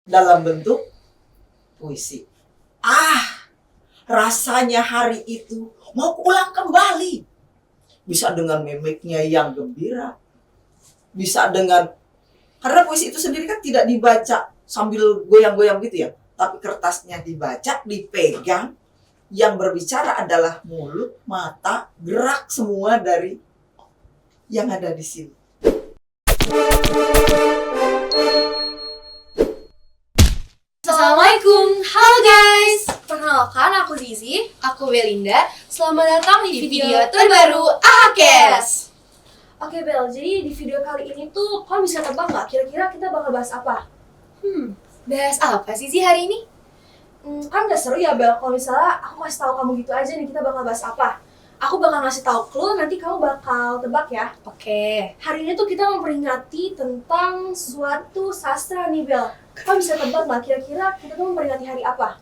dalam bentuk puisi. Rasanya hari itu mau ulang kembali. Bisa dengan mimiknya yang gembira. Bisa dengan, karena puisi itu sendiri kan tidak dibaca sambil goyang-goyang gitu ya. Tapi kertasnya dibaca, dipegang. Yang berbicara adalah mulut, mata, gerak semua dari yang ada di sini. Assalamualaikum, halo guys. Perkenalkan, aku Zizi. Aku Belinda. Selamat datang di video terbaru AHAKES. Oke Bel, jadi di video kali ini tuh kamu bisa tebak nggak? Kira-kira kita bakal bahas apa? Bahas apa sih hari ini? Kan nggak seru ya Bel, kalau misalnya aku kasih tahu kamu gitu aja nih kita bakal bahas apa. Aku bakal ngasih tahu clue, nanti kamu bakal tebak ya. Oke. Hari ini tuh kita memperingati tentang suatu sastra nih Bel. Kamu bisa tebak nggak kira-kira kita tuh memperingati hari apa?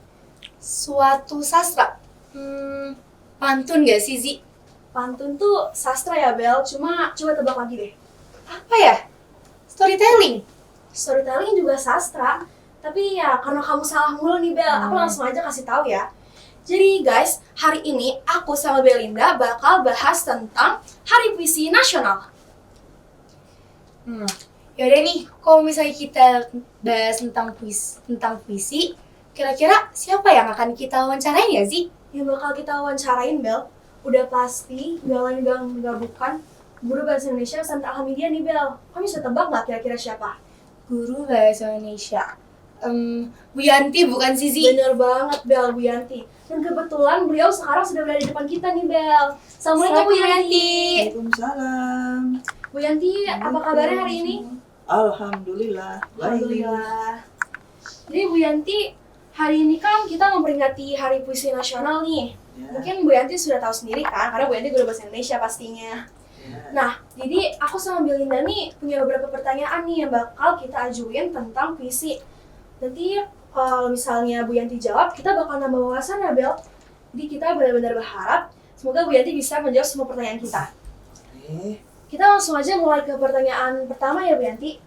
Suatu sastra. Pantun gak sih, Zi? Pantun tuh sastra ya Bel, cuma coba tebak lagi deh. Apa ya? Storytelling. Storytelling juga sastra, tapi ya karena kamu salah mulu nih Bel, aku langsung aja kasih tahu ya. Jadi guys, hari ini aku sama Belinda bakal bahas tentang Hari Puisi Nasional. Yaudah nih, kalau misalnya kita bahas tentang puisi, kira-kira siapa yang akan kita wawancarain ya, Zi? Yang bakal kita wawancarain Bel, udah pasti gak lain gak bukan guru bahasa Indonesia Nusantara Hamidia nih Bel. Kamu bisa tebak gak kira-kira siapa? Guru bahasa Indonesia. Bu Yanti bukan sih, Zi? Bener banget Bel, Bu Yanti. Dan kebetulan beliau sekarang sudah berada di depan kita nih Bel. Assalamualaikum Bu Yanti. Waalaikumsalam. Bu Yanti, apa kabarnya hari ini? Alhamdulillah. Baik. Alhamdulillah. Jadi Bu Yanti, hari ini kan kita memperingati Hari Puisi Nasional nih. Ya. Mungkin Bu Yanti sudah tahu sendiri kan, karena Bu Yanti guru bahasa Indonesia pastinya. Ya. Nah, jadi aku sama Belinda nih punya beberapa pertanyaan nih yang bakal kita ajuin tentang puisi. Nanti kalau misalnya Bu Yanti jawab, kita bakal nambah wawasan ya Bel. Jadi kita benar-benar berharap semoga Bu Yanti bisa menjawab semua pertanyaan kita. Kita langsung aja mulai ke pertanyaan pertama ya Bu Yanti.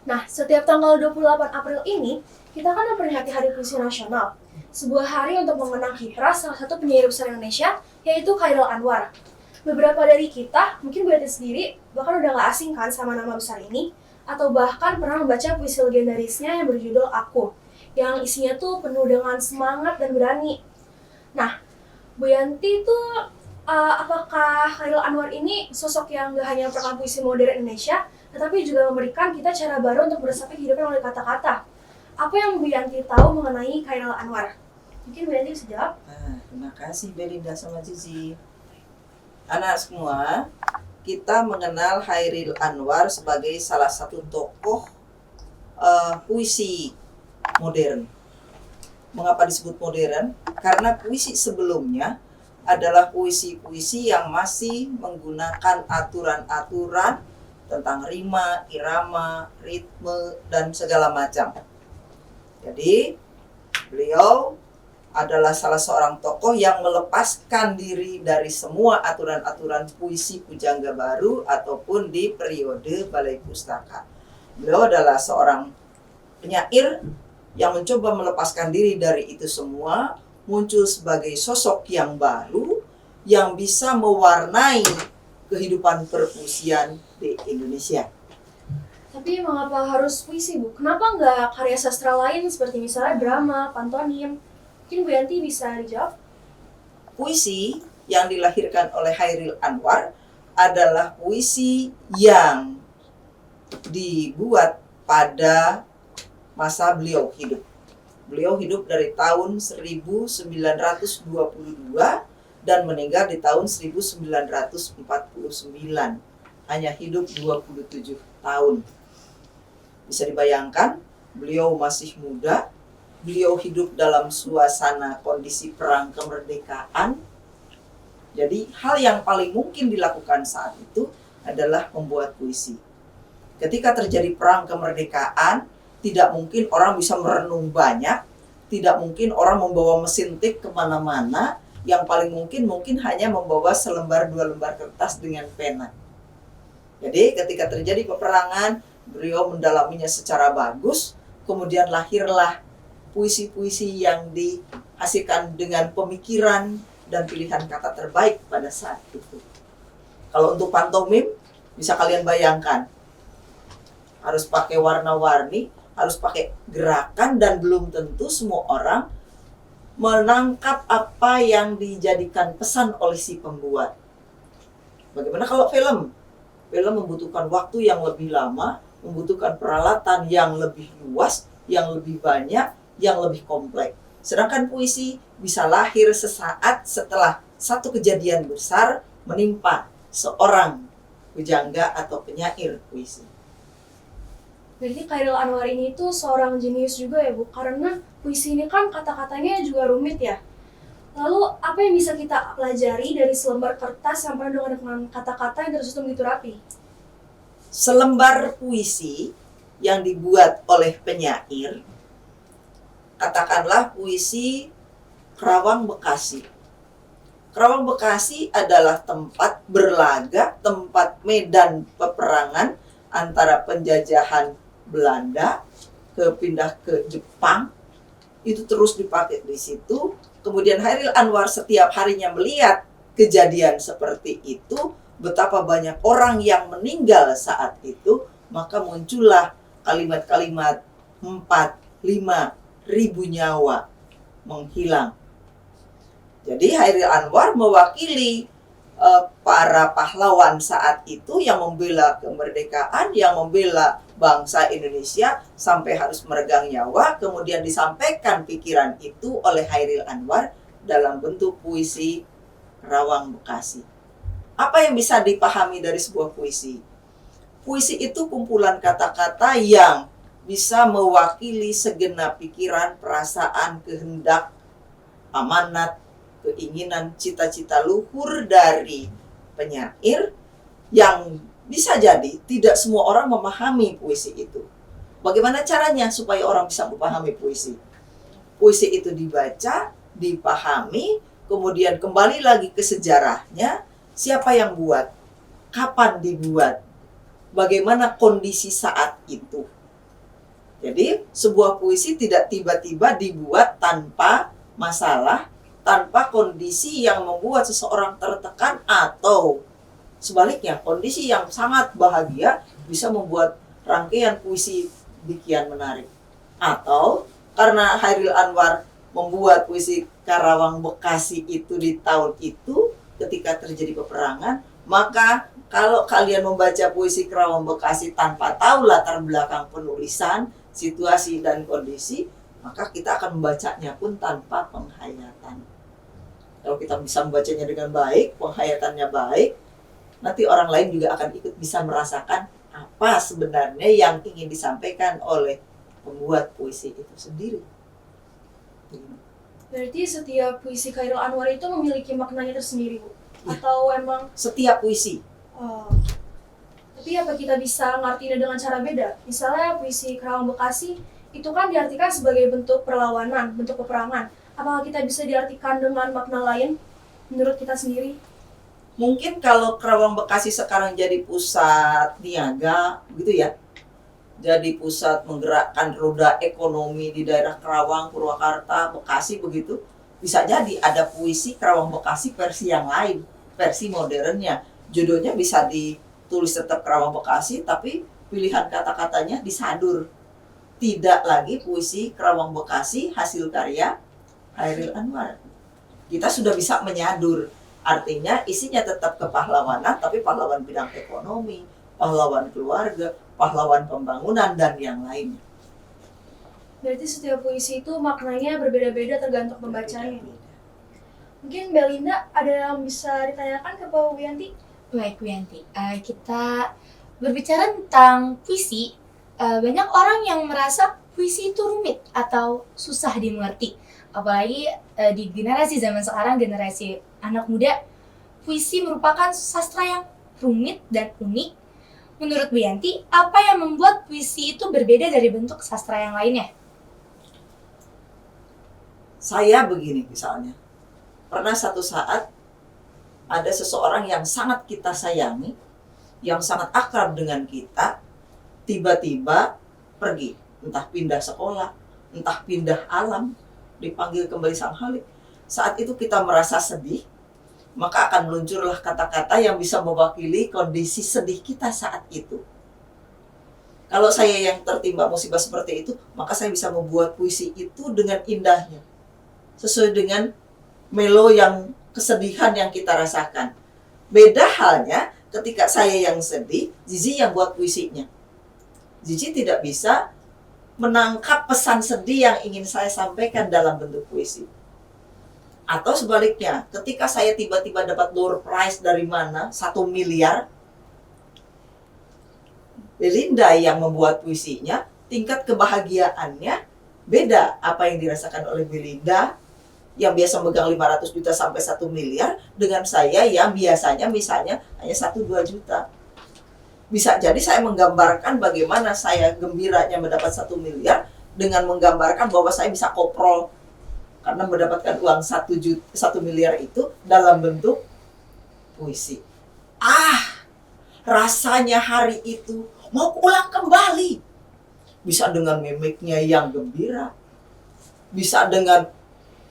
Nah, setiap tanggal 28 April ini, kita kan memperingati Hari Puisi Nasional. Sebuah hari untuk mengenang kiprah salah satu penyair besar Indonesia, yaitu Chairil Anwar. Beberapa dari kita, mungkin Bu Yanti sendiri, bahkan udah gak asing kan sama nama besar ini, atau bahkan pernah membaca puisi legendarisnya yang berjudul Aku, yang isinya tuh penuh dengan semangat dan berani. Nah, Bu Yanti tuh apakah Chairil Anwar ini sosok yang gak hanya memperkenalkan puisi modern Indonesia, tetapi juga memberikan kita cara baru untuk meresapi kehidupan melalui kata-kata? Apa yang Bu Yanti tahu mengenai Chairil Anwar? Mungkin Bu Yanti bisa jawab? Terima kasih Belinda sama Cici. Anak semua, kita mengenal Chairil Anwar sebagai salah satu tokoh puisi modern. Mengapa disebut modern? Karena puisi sebelumnya adalah puisi-puisi yang masih menggunakan aturan-aturan tentang rima, irama, ritme, dan segala macam. Jadi, beliau adalah salah seorang tokoh yang melepaskan diri dari semua aturan-aturan puisi pujangga baru ataupun di periode Balai Pustaka. Beliau adalah seorang penyair yang mencoba melepaskan diri dari itu semua, muncul sebagai sosok yang baru yang bisa mewarnai kehidupan perpuisian di Indonesia. Tapi mengapa harus puisi, Bu? Kenapa nggak karya sastra lain seperti misalnya drama, pantomim? Mungkin Bu Yanti bisa dijawab? Puisi yang dilahirkan oleh Chairil Anwar adalah puisi yang dibuat pada masa beliau hidup. Beliau hidup dari tahun 1922 dan meninggal di tahun 1949. Hanya hidup 27 tahun. Bisa dibayangkan, beliau masih muda. Beliau hidup dalam suasana kondisi perang kemerdekaan. Jadi hal yang paling mungkin dilakukan saat itu adalah membuat puisi. Ketika terjadi perang kemerdekaan, tidak mungkin orang bisa merenung banyak, tidak mungkin orang membawa mesin tik kemana-mana, yang paling mungkin hanya membawa selembar dua lembar kertas dengan pena. Jadi ketika terjadi peperangan, beliau mendalaminya secara bagus, kemudian lahirlah puisi-puisi yang dihasilkan dengan pemikiran dan pilihan kata terbaik pada saat itu. Kalau untuk pantomim, bisa kalian bayangkan, harus pakai warna-warni, harus pakai gerakan, dan belum tentu semua orang menangkap apa yang dijadikan pesan oleh si pembuat. Bagaimana kalau film? Film membutuhkan waktu yang lebih lama, membutuhkan peralatan yang lebih luas, yang lebih banyak, yang lebih kompleks. Sedangkan puisi bisa lahir sesaat setelah satu kejadian besar menimpa seorang pujangga atau penyair puisi. Berarti Chairil Anwar ini tuh seorang jenius juga ya Bu, karena puisi ini kan kata-katanya juga rumit ya. Lalu apa yang bisa kita pelajari dari selembar kertas yang penuh dengan kata-kata yang tersusun begitu rapi? Selembar puisi yang dibuat oleh penyair, katakanlah puisi Kerawang Bekasi. Kerawang Bekasi adalah tempat berlaga, tempat medan peperangan antara penjajahan Belanda pindah ke Jepang. Itu terus dipakai di situ. Kemudian Chairil Anwar setiap harinya melihat kejadian seperti itu, betapa banyak orang yang meninggal saat itu, maka muncullah kalimat-kalimat 4-5 ribu nyawa menghilang. Jadi Chairil Anwar mewakili para pahlawan saat itu yang membela kemerdekaan, yang membela bangsa Indonesia sampai harus meregang nyawa, kemudian disampaikan pikiran itu oleh Chairil Anwar dalam bentuk puisi Kerawang Bekasi. Apa yang bisa dipahami dari sebuah puisi? Puisi itu kumpulan kata-kata yang bisa mewakili segenap pikiran, perasaan, kehendak, amanat, keinginan, cita-cita luhur dari penyair yang bisa jadi tidak semua orang memahami puisi itu. Bagaimana caranya supaya orang bisa memahami puisi? Puisi itu dibaca, dipahami, kemudian kembali lagi ke sejarahnya, siapa yang buat, kapan dibuat, bagaimana kondisi saat itu. Jadi sebuah puisi tidak tiba-tiba dibuat tanpa masalah, tanpa kondisi yang membuat seseorang tertekan, atau sebaliknya kondisi yang sangat bahagia bisa membuat rangkaian puisi demikian menarik. Atau karena Chairil Anwar membuat puisi Kerawang Bekasi itu di tahun itu ketika terjadi peperangan, maka kalau kalian membaca puisi Kerawang Bekasi tanpa tahu latar belakang penulisan, situasi dan kondisi, maka kita akan membacanya pun tanpa penghayatan. Kalau kita bisa membacanya dengan baik, penghayatannya baik, nanti orang lain juga akan ikut bisa merasakan apa sebenarnya yang ingin disampaikan oleh pembuat puisi itu sendiri. Berarti setiap puisi Chairil Anwar itu memiliki maknanya tersendiri, Bu? Atau emang Setiap puisi. Tapi apa kita bisa ngartinya dengan cara beda? Misalnya puisi Kerawang Bekasi itu kan diartikan sebagai bentuk perlawanan, bentuk peperangan. Apakah kita bisa diartikan dengan makna lain menurut kita sendiri? Mungkin kalau Kerawang Bekasi sekarang jadi pusat niaga, gitu ya. Jadi pusat menggerakkan roda ekonomi di daerah Kerawang, Purwakarta, Bekasi begitu. Bisa jadi ada puisi Kerawang Bekasi versi yang lain, versi modernnya. Judulnya bisa ditulis tetap Kerawang Bekasi, tapi pilihan kata-katanya disadur. Tidak lagi puisi Kerawang Bekasi hasil karya Chairil Anwar. Kita sudah bisa menyadur. Artinya isinya tetap kepahlawanan, tapi pahlawan bidang ekonomi, pahlawan keluarga, pahlawan pembangunan, dan yang lainnya. Berarti setiap puisi itu maknanya berbeda-beda tergantung pembacanya. Mungkin Belinda ada yang bisa ditanyakan ke Pak Wiyanti? Baik, Bu Yanti. Kita berbicara tentang puisi, banyak orang yang merasa puisi itu rumit atau susah dimengerti. Apalagi di generasi zaman sekarang, generasi anak muda, puisi merupakan sastra yang rumit dan unik. Menurut Bu Yanti, apa yang membuat puisi itu berbeda dari bentuk sastra yang lainnya? Saya begini misalnya, pernah satu saat ada seseorang yang sangat kita sayangi, yang sangat akrab dengan kita, tiba-tiba pergi. entah pindah sekolah, entah pindah alam, dipanggil kembali Sang Halik. Saat itu kita merasa sedih, maka akan meluncurlah kata-kata yang bisa mewakili kondisi sedih kita saat itu. Kalau saya yang tertimpa musibah seperti itu, maka saya bisa membuat puisi itu dengan indahnya, sesuai dengan melo yang kesedihan yang kita rasakan. Beda halnya ketika saya yang sedih, Zizi yang buat puisinya. Zizi tidak bisa menangkap pesan sedih yang ingin saya sampaikan dalam bentuk puisi. Atau sebaliknya, ketika saya tiba-tiba dapat door prize dari mana, 1 miliar, Belinda yang membuat puisinya, tingkat kebahagiaannya beda apa yang dirasakan oleh Belinda yang biasa megang 500 juta sampai 1 miliar dengan saya yang biasanya misalnya hanya 1-2 juta. Bisa jadi saya menggambarkan bagaimana saya gembiranya mendapat 1 miliar dengan menggambarkan bahwa saya bisa koprol karena mendapatkan uang 1 miliar itu dalam bentuk puisi. Rasanya hari itu mau ulang kembali. Bisa dengan mimiknya yang gembira. Bisa dengan,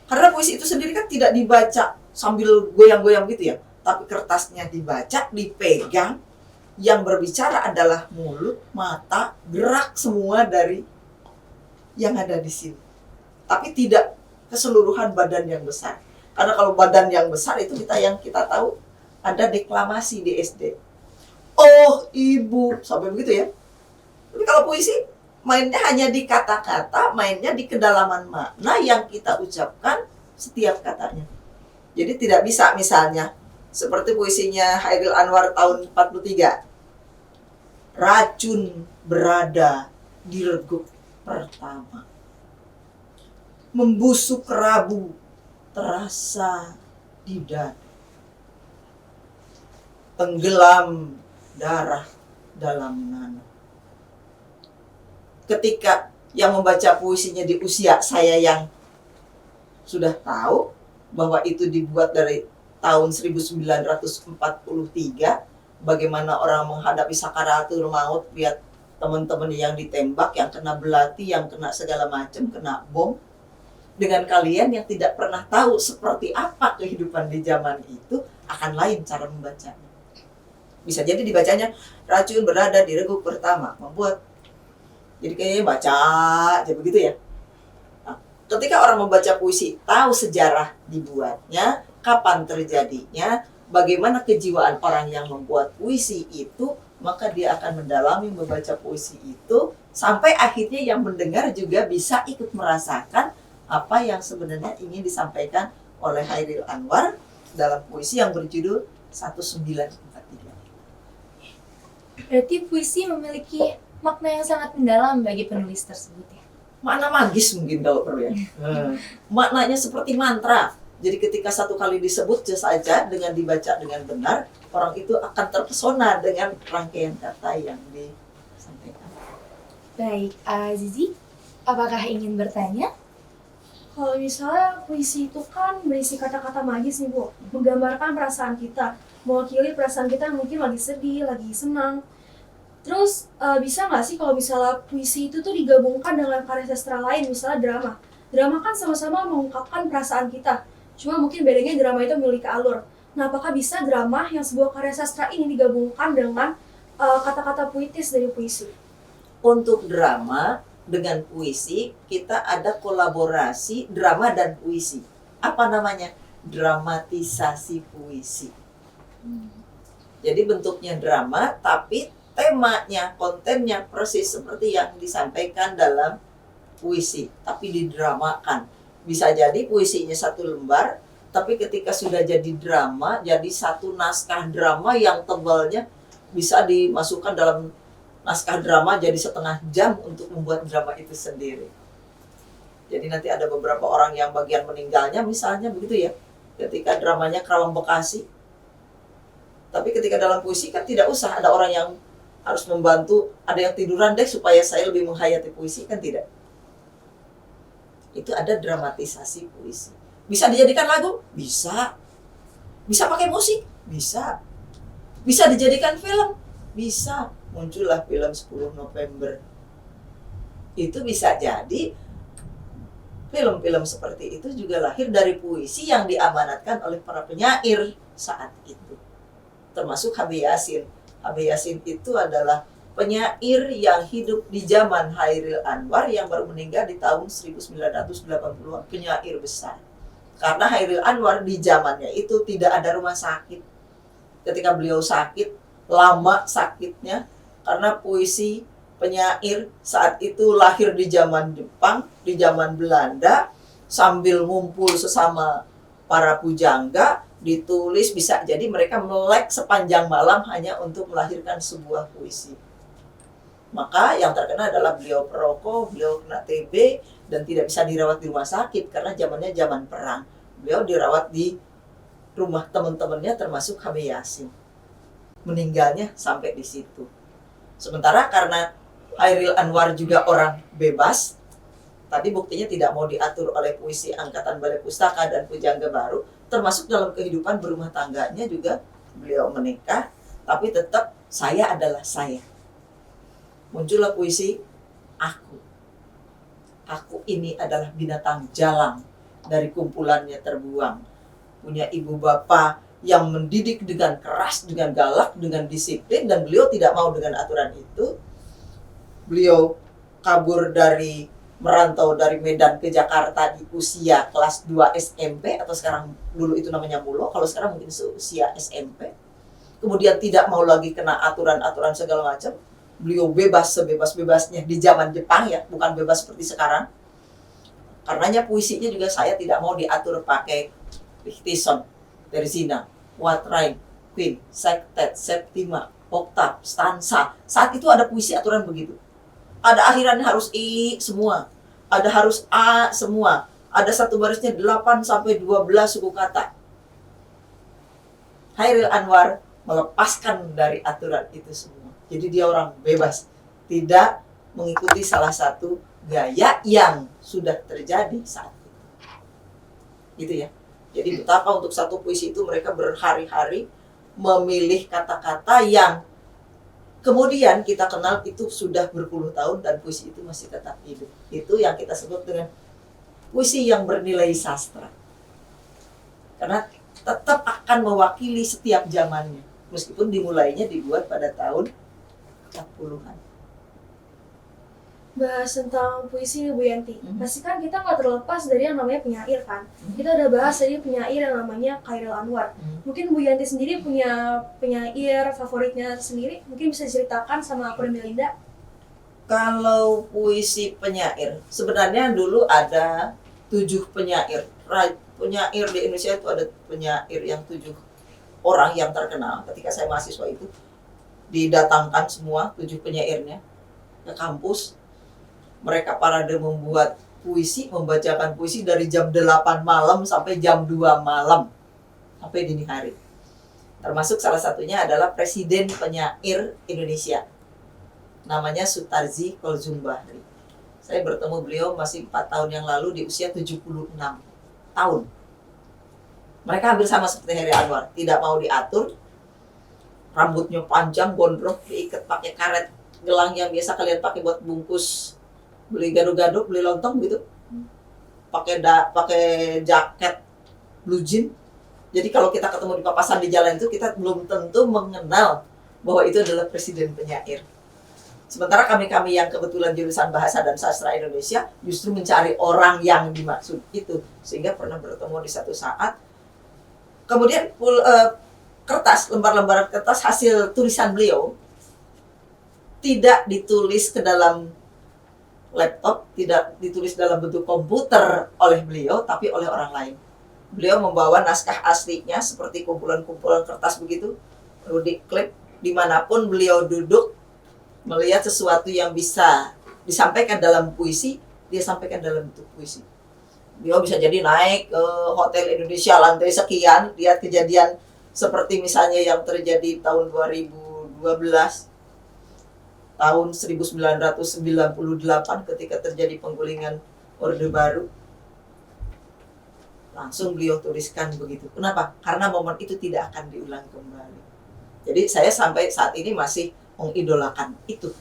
karena puisi itu sendiri kan tidak dibaca sambil goyang-goyang gitu ya. Tapi kertasnya dibaca, dipegang. Yang berbicara adalah mulut, mata, gerak semua dari yang ada di sini. Tapi tidak keseluruhan badan yang besar. Karena kalau badan yang besar itu yang kita tahu ada deklamasi di SD. Oh ibu, sampai begitu ya. Tapi kalau puisi, mainnya hanya di kata-kata, mainnya di kedalaman makna yang kita ucapkan setiap katanya. Jadi tidak bisa misalnya, seperti puisinya Hairil Anwar tahun 43. Racun berada di reguk pertama. Membusuk rabu terasa di dada. Tenggelam darah dalam nana. Ketika yang membaca puisinya di usia saya yang sudah tahu bahwa itu dibuat dari tahun 1943, bagaimana orang menghadapi sakaratul maut, lihat teman-teman yang ditembak, yang kena belati, yang kena segala macam, kena bom, dengan kalian yang tidak pernah tahu seperti apa kehidupan di zaman itu, akan lain cara membacanya. Bisa jadi dibacanya racun berada di reguk pertama, membuat jadi kayaknya baca aja begitu ya. Nah, ketika orang membaca puisi, tahu sejarah dibuatnya, kapan terjadinya, bagaimana kejiwaan orang yang membuat puisi itu, maka dia akan mendalami membaca puisi itu sampai akhirnya yang mendengar juga bisa ikut merasakan apa yang sebenarnya ingin disampaikan oleh Hairil Anwar dalam puisi yang berjudul 1943. Berarti puisi memiliki makna yang sangat mendalam bagi penulis tersebut ya? Makna magis mungkin kalau perlu ya. Maknanya seperti mantra. Jadi ketika satu kali disebut saja dengan dibaca dengan benar, orang itu akan terpesona dengan rangkaian kata yang disampaikan. Baik, Zizi, apakah ingin bertanya? Kalau misalnya puisi itu kan berisi kata-kata magis nih Bu, menggambarkan perasaan kita, mewakili perasaan kita yang mungkin lagi sedih, lagi senang. Terus bisa nggak sih kalau misalnya puisi itu tuh digabungkan dengan karya sastra lain, misalnya drama. Drama kan sama-sama mengungkapkan perasaan kita, cuma mungkin bedanya drama itu memiliki alur. Nah, apakah bisa drama yang sebuah karya sastra ini digabungkan dengan kata-kata puitis dari puisi? Untuk drama dengan puisi, kita ada kolaborasi drama dan puisi. Apa namanya? Dramatisasi puisi. Jadi bentuknya drama, tapi temanya, kontennya persis seperti yang disampaikan dalam puisi, tapi didramakan. Bisa jadi puisinya 1 lembar, tapi ketika sudah jadi drama, jadi 1 naskah drama yang tebalnya bisa dimasukkan dalam naskah drama jadi 1/2 jam untuk membuat drama itu sendiri. Jadi nanti ada beberapa orang yang bagian meninggalnya misalnya begitu ya, ketika dramanya Kerawang Bekasi. Tapi ketika dalam puisi kan tidak usah ada orang yang harus membantu, ada yang tiduran deh supaya saya lebih menghayati puisi, kan tidak. Itu ada dramatisasi puisi. Bisa dijadikan lagu? Bisa. Bisa pakai musik? Bisa. Bisa dijadikan film? Bisa. Muncullah film 10 November. Itu bisa jadi film-film seperti itu juga lahir dari puisi yang diamanatkan oleh para penyair saat itu. Termasuk H.B. Yasin. H.B. Yasin itu adalah penyair yang hidup di zaman Chairil Anwar yang baru meninggal di tahun 1980-an, penyair besar. Karena Chairil Anwar di zamannya itu tidak ada rumah sakit. Ketika beliau sakit, lama sakitnya, karena puisi penyair saat itu lahir di zaman Jepang, di zaman Belanda, sambil ngumpul sesama para pujangga, ditulis, bisa jadi mereka melek sepanjang malam hanya untuk melahirkan sebuah puisi. Maka yang terkena adalah beliau perokok, beliau kena TB, dan tidak bisa dirawat di rumah sakit karena zamannya zaman perang. Beliau dirawat di rumah teman-temannya termasuk H.B. Yasin. Meninggalnya sampai di situ. Sementara karena Chairil Anwar juga orang bebas, tadi buktinya tidak mau diatur oleh puisi Angkatan Balai Pustaka dan Pujangga Baru, termasuk dalam kehidupan berumah tangganya juga beliau menikah, tapi tetap saya adalah saya. Muncullah puisi Aku. Aku ini adalah binatang jalang, dari kumpulannya terbuang. Punya ibu bapa yang mendidik dengan keras, dengan galak, dengan disiplin, dan beliau tidak mau dengan aturan itu. Beliau kabur merantau dari Medan ke Jakarta di usia kelas 2 SMP, atau sekarang dulu itu namanya mulo, kalau sekarang mungkin usia SMP. Kemudian tidak mau lagi kena aturan-aturan segala macam. Beliau bebas sebebas-bebasnya di zaman Jepang ya, bukan bebas seperti sekarang. Karenanya puisinya juga saya tidak mau diatur pakai Richtison, terzina, quatrain, quint, sektet, septima, oktav, stansa. Saat itu ada puisi aturan begitu. Ada akhirannya harus I semua. Ada harus A semua. Ada satu barisnya 8 sampai 12 suku kata. Chairil Anwar melepaskan dari aturan itu semua. Jadi dia orang bebas. Tidak mengikuti salah satu gaya yang sudah terjadi saat itu. Gitu ya. Jadi betapa untuk satu puisi itu mereka berhari-hari memilih kata-kata yang kemudian kita kenal itu sudah berpuluh tahun dan puisi itu masih tetap hidup. Itu yang kita sebut dengan puisi yang bernilai sastra. Karena tetap akan mewakili setiap zamannya. Meskipun dimulainya dibuat pada tahun 40-an. Bahas tentang puisi nih Bu Yanti, pasti kan kita nggak terlepas dari yang namanya penyair kan. Kita udah bahas tadi penyair yang namanya Chairil Anwar. Mungkin Bu Yanti sendiri punya penyair favoritnya sendiri, mungkin bisa diceritakan sama aku dan Melinda. Kalau puisi penyair, sebenarnya dulu ada 7 penyair. Penyair di Indonesia itu ada penyair yang 7 orang yang terkenal. Ketika saya mahasiswa itu didatangkan semua 7 penyairnya ke kampus. Mereka parade membuat puisi, membacakan puisi dari jam 8 malam sampai jam 2 malam. Sampai dini hari. Termasuk salah satunya adalah Presiden Penyair Indonesia. Namanya Sutarzi Kolzum Bahri. Saya bertemu beliau masih 4 tahun yang lalu di usia 76 tahun. Mereka hampir sama seperti Chairil Anwar. Tidak mau diatur. Rambutnya panjang, gondrong, diikat pakai karet gelang yang biasa kalian pakai buat bungkus beli gado-gado, beli lontong gitu. Pakai jaket blue jean. Jadi kalau kita ketemu di papasan di jalan itu, kita belum tentu mengenal bahwa itu adalah presiden penyair. Sementara kami-kami yang kebetulan jurusan Bahasa dan Sastra Indonesia justru mencari orang yang dimaksud itu. Sehingga pernah bertemu di satu saat. Kemudian kertas, lembar-lembar kertas hasil tulisan beliau tidak ditulis ke dalam laptop, tidak ditulis dalam bentuk komputer oleh beliau, tapi oleh orang lain. Beliau membawa naskah aslinya seperti kumpulan-kumpulan kertas begitu, lalu diklip dimanapun beliau duduk, melihat sesuatu yang bisa disampaikan dalam puisi, dia sampaikan dalam bentuk puisi. Beliau bisa jadi naik ke Hotel Indonesia lantai sekian, lihat kejadian seperti misalnya yang terjadi tahun 2012, tahun 1998 ketika terjadi penggulingan Orde Baru. Langsung beliau tuliskan begitu. Kenapa? Karena momen itu tidak akan diulang kembali. Jadi saya sampai saat ini masih mengidolakan itu.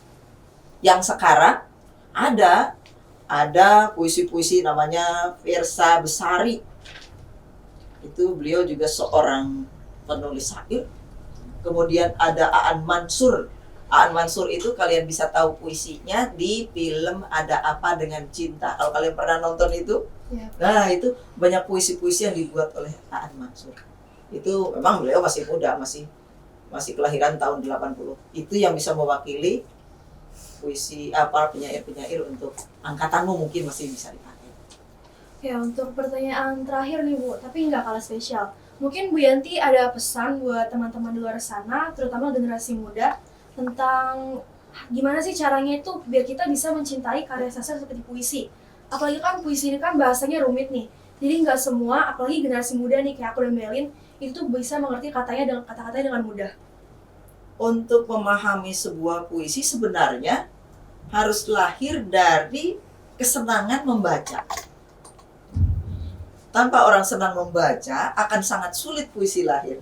Yang sekarang Ada puisi-puisi namanya Versa Besari. Itu beliau juga seorang penulis syair. Kemudian ada Aan Mansur. Aan Mansur itu kalian bisa tahu puisinya di film Ada Apa Dengan Cinta. Kalau kalian pernah nonton itu, Ya. nah itu banyak puisi-puisi yang dibuat oleh Aan Mansur. Itu memang beliau masih muda, masih kelahiran tahun 80. Itu yang bisa mewakili puisi para penyair-penyair untuk angkatanmu mungkin masih bisa dipakai. Ya, untuk pertanyaan terakhir nih Bu, tapi nggak kalah spesial. Mungkin Bu Yanti ada pesan buat teman-teman di luar sana, terutama generasi muda, tentang gimana sih caranya itu biar kita bisa mencintai karya sastra seperti puisi. Apalagi kan puisi ini kan bahasanya rumit nih. Jadi nggak semua, apalagi generasi muda nih kayak aku dan Melin, itu tuh bisa mengerti kata-katanya dengan mudah. Untuk memahami sebuah puisi sebenarnya harus lahir dari kesenangan membaca. Tanpa orang senang membaca, akan sangat sulit puisi lahir.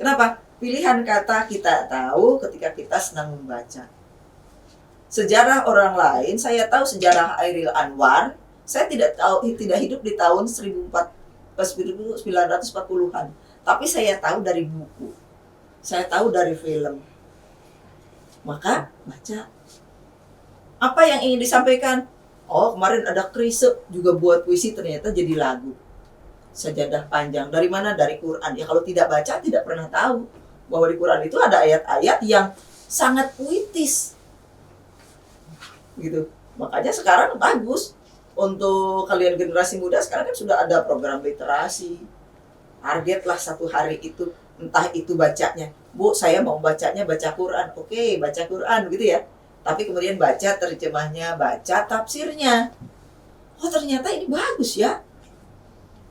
Kenapa? Pilihan kata kita tahu ketika kita senang membaca. Sejarah orang lain, saya tahu sejarah Chairil Anwar, saya tidak hidup di tahun 1940-an, tapi saya tahu dari buku. Saya tahu dari film. Maka baca. Apa yang ingin disampaikan? Oh, kemarin ada Krisye juga buat puisi, ternyata jadi lagu. Sajadah panjang. Dari mana? Dari Quran. Ya kalau tidak baca tidak pernah tahu bahwa di Quran itu ada ayat-ayat yang sangat puitis. Gitu. Makanya sekarang bagus untuk kalian generasi muda, sekarang kan sudah ada program literasi. Targetlah satu hari itu, entah itu bacanya, Bu, saya mau bacanya baca Quran. Oke, baca Quran gitu ya. Tapi kemudian baca terjemahnya, baca tafsirnya. Oh, ternyata ini bagus ya.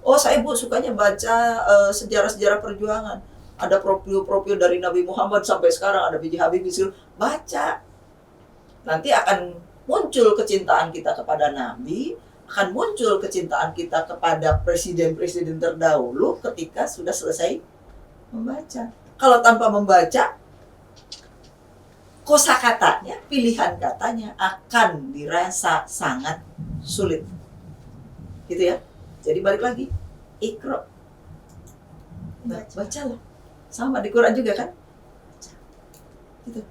Oh, saya Bu sukanya baca sejarah-sejarah perjuangan. Ada profil-profil dari Nabi Muhammad sampai sekarang, ada B.J. Habibie, baca. Nanti akan muncul kecintaan kita kepada Nabi, akan muncul kecintaan kita kepada presiden-presiden terdahulu ketika sudah selesai membaca. Kalau tanpa membaca, kosakatanya, pilihan katanya akan dirasa sangat sulit. Gitu ya. Jadi balik lagi, Iqra. Bacalah. Sama di Quran juga kan? Gitu.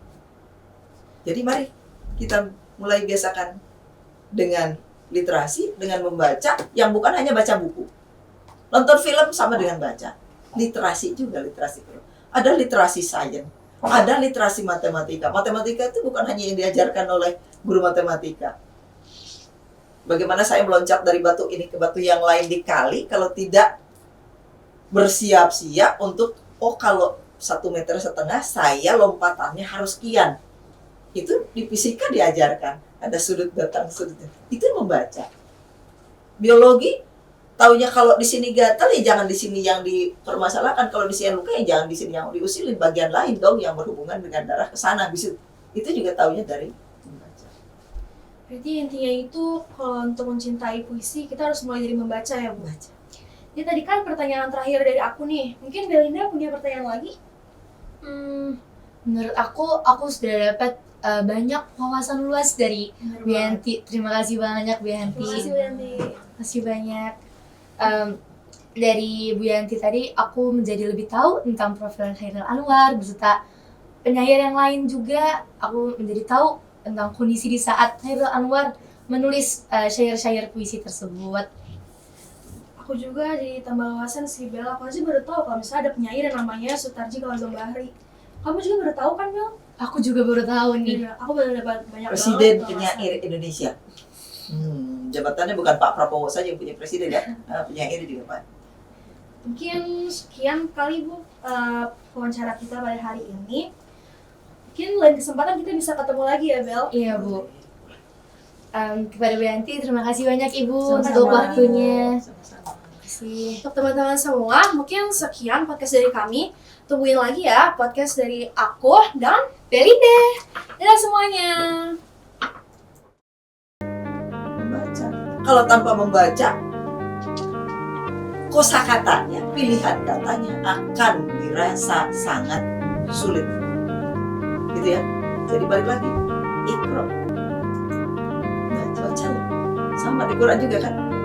Jadi mari kita mulai biasakan dengan literasi, dengan membaca, yang bukan hanya baca buku. Nonton film sama dengan baca. Literasi juga, literasi. Ada literasi sains, ada literasi matematika. Matematika itu bukan hanya yang diajarkan oleh guru matematika. Bagaimana saya meloncat dari batu ini ke batu yang lain di kali kalau tidak bersiap-siap untuk, oh kalau 1,5 meter saya lompatannya harus sekian. Itu di fisika diajarkan. Ada sudut datang, sudutnya. Itu membaca. Biologi, taunya kalau di sini gatal ya jangan di sini yang dipermasalahkan. Kalau di sini luka ya jangan di sini yang diusilin. Bagian lain dong yang berhubungan dengan darah ke sana. Itu juga taunya dari membaca. Berarti intinya itu kalau untuk mencintai puisi kita harus mulai dari membaca ya Bu. Baca. Jadi tadi kan pertanyaan terakhir dari aku nih. Mungkin Belinda punya pertanyaan lagi? Menurut aku sudah dapat banyak wawasan luas dari Bu Yanti. Terima kasih banyak Bu Yanti. Terima kasih Bu Yanti. Terima kasih banyak. Dari Bu Yanti tadi aku menjadi lebih tahu tentang profil Chairil Anwar beserta penyair yang lain juga. Aku menjadi tahu tentang kondisi di saat Chairil Anwar menulis syair-syair puisi tersebut. Aku juga jadi tambah wawasan sih Bel. Aku aja baru tahu kalau misalnya ada penyair yang namanya Sutarji Kawazam Bahri. Kamu juga baru tahu kan Bel? Aku juga baru tahu nih. Iya, aku baru dapat banyak Presiden banget penyair Indonesia. Jabatannya bukan Pak Prabowo saja yang punya presiden ya, penyair juga Pak. Mungkin sekian kali Bu wawancara kita pada hari ini. Mungkin lain kesempatan kita bisa ketemu lagi ya Bel. Iya Bu. Kepada Bu Yanti terima kasih banyak Ibu Sama-sama. untuk waktunya. Sama-sama. Terima kasih. Untuk teman-teman semua, mungkin sekian podcast dari kami. Tungguin lagi ya podcast dari aku dan Belinda. Dadah semuanya. Membaca. Kalau tanpa membaca, kosakatanya, pilihan katanya akan dirasa sangat sulit. Gitu ya. Jadi balik lagi, Iqra. Pernah di Quran juga kan?